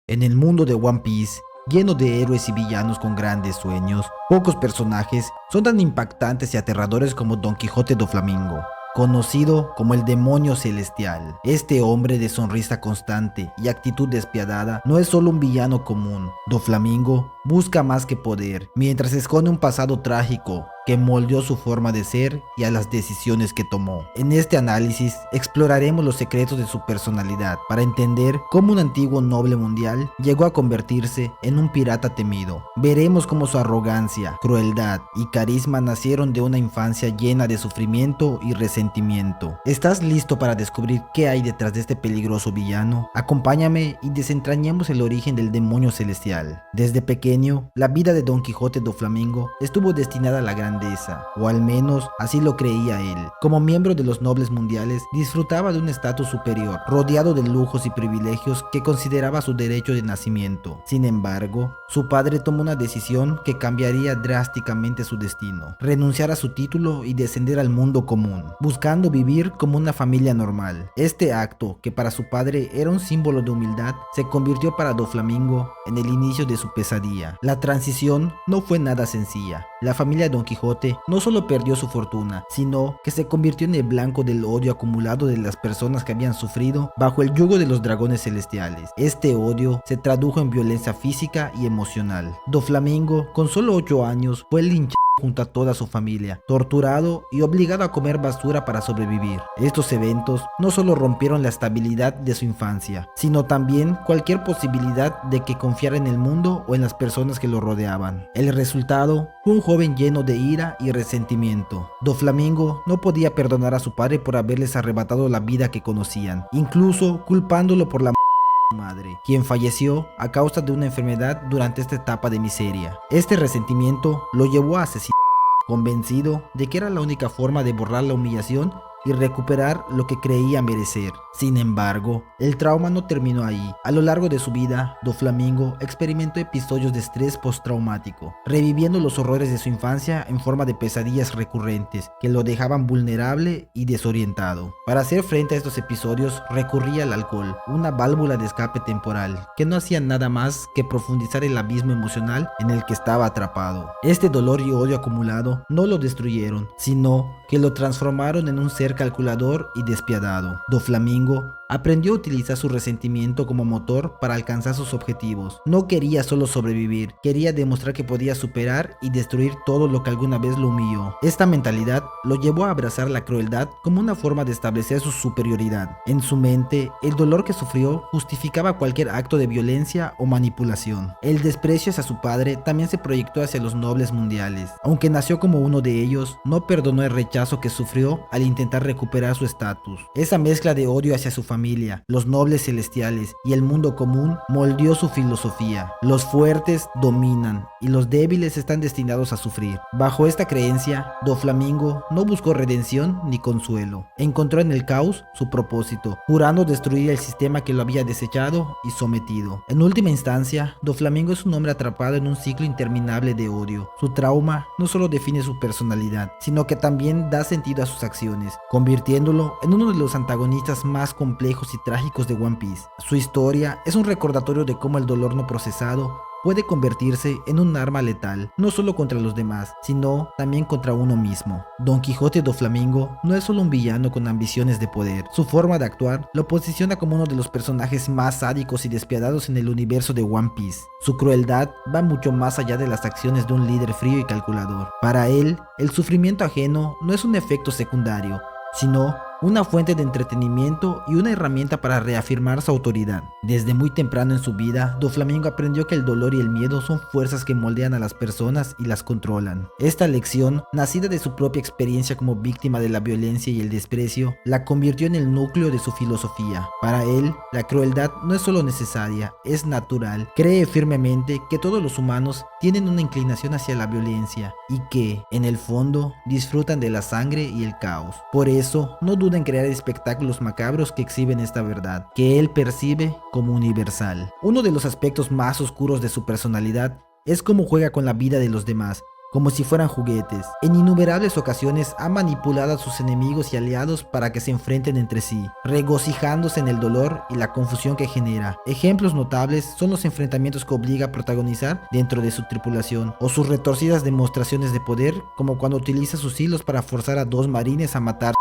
En el mundo de One Piece, lleno de héroes y villanos con grandes sueños, pocos personajes son tan impactantes y aterradores como Don Quijote do Flamingo, conocido como el demonio celestial. Este hombre de sonrisa constante y actitud despiadada no es solo un villano común. Do Flamingo busca más que poder, mientras esconde un pasado trágico que moldeó su forma de ser y a las decisiones que tomó. En este análisis exploraremos los secretos de su personalidad para entender cómo un antiguo noble mundial llegó a convertirse en un pirata temido. Veremos cómo su arrogancia, crueldad y carisma nacieron de una infancia llena de sufrimiento y resentimiento. ¿Estás listo para descubrir qué hay detrás de este peligroso villano? Acompáñame y desentrañemos el origen del demonio celestial. Desde pequeño, la vida de Don Quijote do Flamingo estuvo destinada a la grandeza, o al menos así lo creía él. Como miembro de los nobles mundiales, disfrutaba de un estatus superior, rodeado de lujos y privilegios que consideraba su derecho de nacimiento. Sin embargo, su padre tomó una decisión que cambiaría drásticamente su destino: renunciar a su título y descender al mundo común, buscando vivir como una familia normal. Este acto, que para su padre era un símbolo de humildad, se convirtió para Do Flamingo en el inicio de su pesadilla. La transición no fue nada sencilla. La familia de Don Quijote no solo perdió su fortuna, sino que se convirtió en el blanco del odio acumulado de las personas que habían sufrido bajo el yugo de los dragones celestiales. Este odio se tradujo en violencia física y emocional. Do Flamingo, con solo 8 años, fue linchado junto a toda su familia, torturado y obligado a comer basura para sobrevivir. Estos eventos no solo rompieron la estabilidad de su infancia, sino también cualquier posibilidad de que confiara en el mundo o en las personas que lo rodeaban. El resultado fue un joven lleno de ira y resentimiento. Do Flamingo no podía perdonar a su padre por haberles arrebatado la vida que conocían, incluso culpándolo por la madre, quien falleció a causa de una enfermedad durante esta etapa de miseria. Este resentimiento lo llevó a asesinar, convencido de que era la única forma de borrar la humillación y recuperar lo que creía merecer. Sin embargo, el trauma no terminó ahí. A lo largo de su vida, Do Flamingo experimentó episodios de estrés postraumático, reviviendo los horrores de su infancia en forma de pesadillas recurrentes que lo dejaban vulnerable y desorientado. Para hacer frente a estos episodios, recurría al alcohol, una válvula de escape temporal que no hacía nada más que profundizar el abismo emocional en el que estaba atrapado. Este dolor y odio acumulado no lo destruyeron, sino que lo transformaron en un ser calculador y despiadado. Do Flamingo aprendió a utilizar su resentimiento como motor para alcanzar sus objetivos. No quería solo sobrevivir, quería demostrar que podía superar y destruir todo lo que alguna vez lo humilló. Esta mentalidad lo llevó a abrazar la crueldad como una forma de establecer su superioridad. En su mente, el dolor que sufrió justificaba cualquier acto de violencia o manipulación. El desprecio hacia su padre también se proyectó hacia los nobles mundiales. Aunque nació como uno de ellos, no perdonó el rechazo que sufrió al intentar recuperar su estatus. Esa mezcla de odio hacia su familia, los nobles celestiales y el mundo común moldeó su filosofía. Los fuertes dominan y los débiles están destinados a sufrir. Bajo esta creencia, Do Flamingo no buscó redención ni consuelo. Encontró en el caos su propósito, jurando destruir el sistema que lo había desechado y sometido. En última instancia, Do Flamingo es un hombre atrapado en un ciclo interminable de odio. Su trauma no solo define su personalidad, sino que también da sentido a sus acciones, convirtiéndolo en uno de los antagonistas más complejos y trágicos de One Piece. Su historia es un recordatorio de cómo el dolor no procesado puede convertirse en un arma letal, no solo contra los demás, sino también contra uno mismo. Don Quijote do Flamingo no es solo un villano con ambiciones de poder. Su forma de actuar lo posiciona como uno de los personajes más sádicos y despiadados en el universo de One Piece. Su crueldad va mucho más allá de las acciones de un líder frío y calculador. Para él, el sufrimiento ajeno no es un efecto secundario, sino una fuente de entretenimiento y una herramienta para reafirmar su autoridad. Desde muy temprano en su vida, Do Flamingo aprendió que el dolor y el miedo son fuerzas que moldean a las personas y las controlan. Esta lección, nacida de su propia experiencia como víctima de la violencia y el desprecio, la convirtió en el núcleo de su filosofía. Para él, la crueldad no es solo necesaria, es natural. Cree firmemente que todos los humanos tienen una inclinación hacia la violencia y que, en el fondo, disfrutan de la sangre y el caos. Por eso, no duda en crear espectáculos macabros que exhiben esta verdad, que él percibe como universal. Uno de los aspectos más oscuros de su personalidad es cómo juega con la vida de los demás, como si fueran juguetes. En innumerables ocasiones ha manipulado a sus enemigos y aliados para que se enfrenten entre sí, regocijándose en el dolor y la confusión que genera. Ejemplos notables son los enfrentamientos que obliga a protagonizar dentro de su tripulación, o sus retorcidas demostraciones de poder, como cuando utiliza sus hilos para forzar a dos marines a matar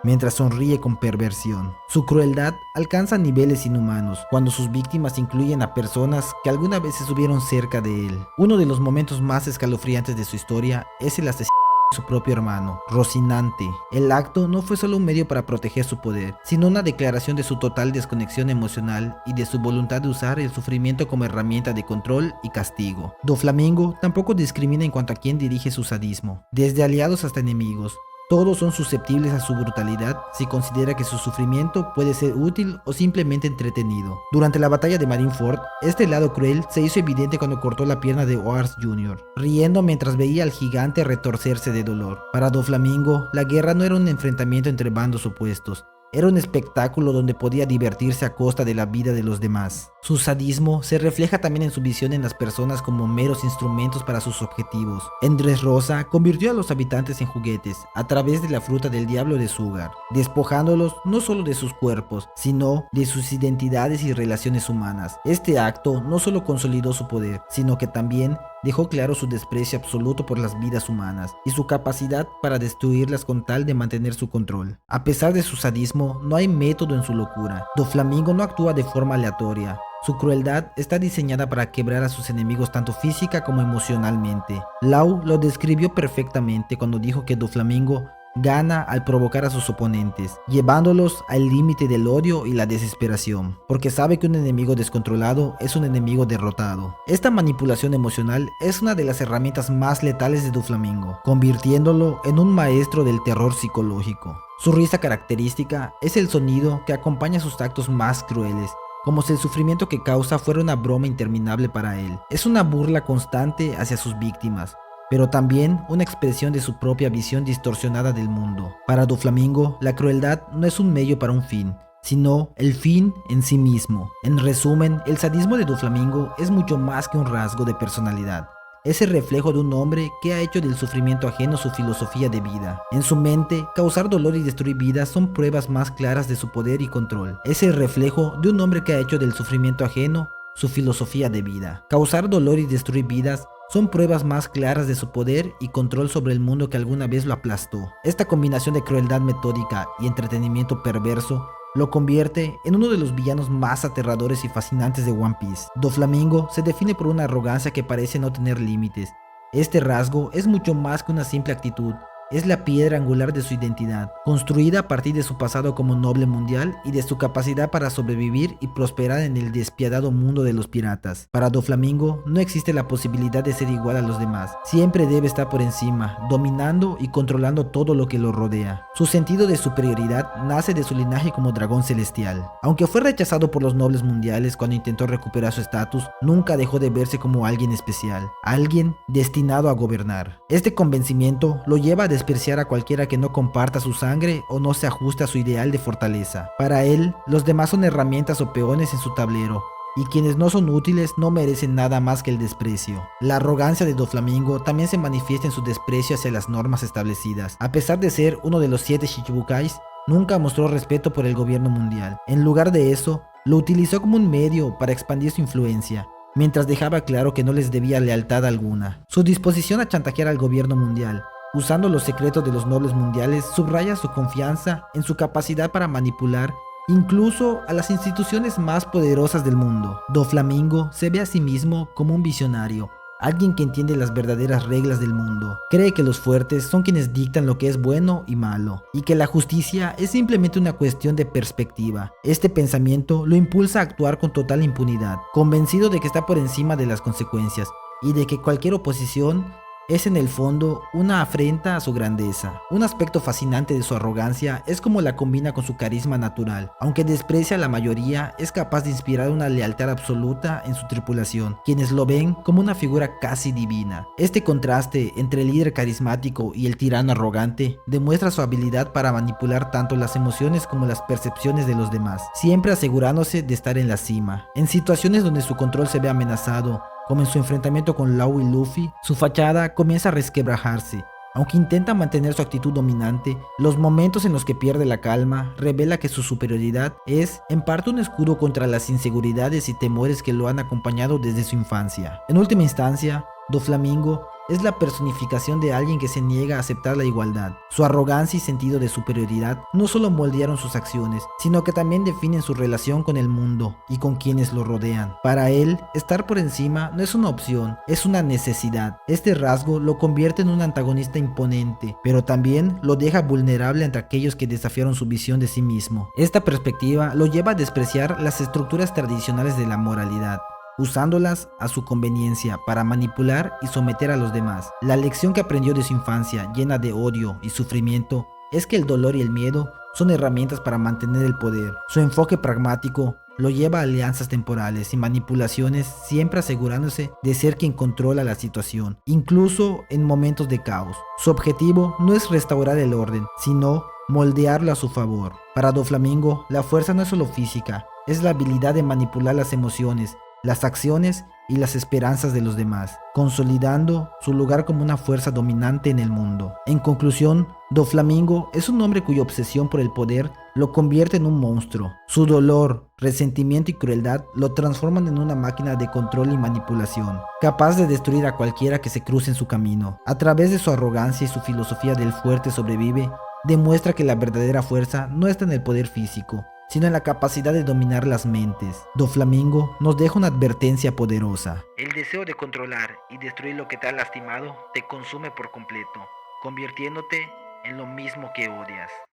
mientras sonríe con perversión. Su crueldad alcanza niveles inhumanos cuando sus víctimas incluyen a personas que alguna vez estuvieron cerca de él. Uno de los momentos más escalofriantes de su historia es el asesinato de su propio hermano, Rocinante. El acto no fue solo un medio para proteger su poder, sino una declaración de su total desconexión emocional y de su voluntad de usar el sufrimiento como herramienta de control y castigo. Doflamingo tampoco discrimina en cuanto a quién dirige su sadismo, desde aliados hasta enemigos. Todos son susceptibles a su brutalidad si considera que su sufrimiento puede ser útil o simplemente entretenido. Durante la batalla de Marineford, este lado cruel se hizo evidente cuando cortó la pierna de Oars Jr., riendo mientras veía al gigante retorcerse de dolor. Para Doflamingo, la guerra no era un enfrentamiento entre bandos opuestos. Era un espectáculo donde podía divertirse a costa de la vida de los demás. Su sadismo se refleja también en su visión en las personas como meros instrumentos para sus objetivos. En Dressrosa convirtió a los habitantes en juguetes a través de la fruta del diablo de Sugar, despojándolos no solo de sus cuerpos, sino de sus identidades y relaciones humanas. Este acto no solo consolidó su poder, sino que también dejó claro su desprecio absoluto por las vidas humanas y su capacidad para destruirlas con tal de mantener su control. A pesar de su sadismo, no hay método en su locura. Doflamingo no actúa de forma aleatoria. Su crueldad está diseñada para quebrar a sus enemigos tanto física como emocionalmente. Lau lo describió perfectamente cuando dijo que Doflamingo gana al provocar a sus oponentes, llevándolos al límite del odio y la desesperación, porque sabe que un enemigo descontrolado es un enemigo derrotado. Esta manipulación emocional es una de las herramientas más letales de Doflamingo, convirtiéndolo en un maestro del terror psicológico. Su risa característica es el sonido que acompaña sus actos más crueles, como si el sufrimiento que causa fuera una broma interminable para él. Es una burla constante hacia sus víctimas, pero también una expresión de su propia visión distorsionada del mundo. Para Doflamingo, la crueldad no es un medio para un fin, sino el fin en sí mismo. En resumen, el sadismo de Doflamingo es mucho más que un rasgo de personalidad. Es el reflejo de un hombre que ha hecho del sufrimiento ajeno su filosofía de vida. En su mente, causar dolor y destruir vidas son pruebas más claras de su poder y control. Es el reflejo de un hombre que ha hecho del sufrimiento ajeno su filosofía de vida. Causar dolor y destruir vidas son pruebas más claras de su poder y control sobre el mundo que alguna vez lo aplastó. Esta combinación de crueldad metódica y entretenimiento perverso lo convierte en uno de los villanos más aterradores y fascinantes de One Piece. Doflamingo se define por una arrogancia que parece no tener límites. Este rasgo es mucho más que una simple actitud. Es la piedra angular de su identidad, construida a partir de su pasado como noble mundial y de su capacidad para sobrevivir y prosperar en el despiadado mundo de los piratas. Para Doflamingo no existe la posibilidad de ser igual a los demás. Siempre debe estar por encima, dominando y controlando todo lo que lo rodea. Su sentido de superioridad nace de su linaje como dragón celestial. Aunque fue rechazado por los nobles mundiales cuando intentó recuperar su estatus, nunca dejó de verse como alguien especial, alguien destinado a gobernar. Este convencimiento lo lleva a despreciar a cualquiera que no comparta su sangre o no se ajuste a su ideal de fortaleza. Para él, los demás son herramientas o peones en su tablero, y quienes no son útiles no merecen nada más que el desprecio. La arrogancia de Doflamingo también se manifiesta en su desprecio hacia las normas establecidas. A pesar de ser uno de los 7 Shichibukais, nunca mostró respeto por el gobierno mundial. En lugar de eso, lo utilizó como un medio para expandir su influencia, mientras dejaba claro que no les debía lealtad alguna. Su disposición a chantajear al gobierno mundial, usando los secretos de los nobles mundiales, subraya su confianza en su capacidad para manipular incluso a las instituciones más poderosas del mundo. Doflamingo se ve a sí mismo como un visionario, alguien que entiende las verdaderas reglas del mundo. Cree que los fuertes son quienes dictan lo que es bueno y malo, y que la justicia es simplemente una cuestión de perspectiva. Este pensamiento lo impulsa a actuar con total impunidad, convencido de que está por encima de las consecuencias, y de que cualquier oposición es en el fondo una afrenta a su grandeza. Un aspecto fascinante de su arrogancia es cómo la combina con su carisma natural. Aunque desprecia a la mayoría, es capaz de inspirar una lealtad absoluta en su tripulación, quienes lo ven como una figura casi divina. Este contraste entre el líder carismático y el tirano arrogante demuestra su habilidad para manipular tanto las emociones como las percepciones de los demás, siempre asegurándose de estar en la cima. En situaciones donde su control se ve amenazado, como en su enfrentamiento con Law y Luffy, su fachada comienza a resquebrajarse. Aunque intenta mantener su actitud dominante, los momentos en los que pierde la calma revela que su superioridad es, en parte, un escudo contra las inseguridades y temores que lo han acompañado desde su infancia. En última instancia, Doflamingo es la personificación de alguien que se niega a aceptar la igualdad. Su arrogancia y sentido de superioridad no solo moldearon sus acciones, sino que también definen su relación con el mundo y con quienes lo rodean. Para él, estar por encima no es una opción, es una necesidad. Este rasgo lo convierte en un antagonista imponente, pero también lo deja vulnerable ante aquellos que desafiaron su visión de sí mismo. Esta perspectiva lo lleva a despreciar las estructuras tradicionales de la moralidad, usándolas a su conveniencia para manipular y someter a los demás. La lección que aprendió de su infancia, llena de odio y sufrimiento, es que el dolor y el miedo son herramientas para mantener el poder. Su enfoque pragmático lo lleva a alianzas temporales y manipulaciones, siempre asegurándose de ser quien controla la situación, incluso en momentos de caos. Su objetivo no es restaurar el orden, sino moldearlo a su favor. Para Doflamingo, la fuerza no es solo física, es la habilidad de manipular las emociones, las acciones y las esperanzas de los demás, consolidando su lugar como una fuerza dominante en el mundo. En conclusión, Doflamingo es un hombre cuya obsesión por el poder lo convierte en un monstruo. Su dolor, resentimiento y crueldad lo transforman en una máquina de control y manipulación, capaz de destruir a cualquiera que se cruce en su camino. A través de su arrogancia y su filosofía del fuerte sobrevive, demuestra que la verdadera fuerza no está en el poder físico, sino en la capacidad de dominar las mentes. Doflamingo nos deja una advertencia poderosa. El deseo de controlar y destruir lo que te ha lastimado te consume por completo, convirtiéndote en lo mismo que odias.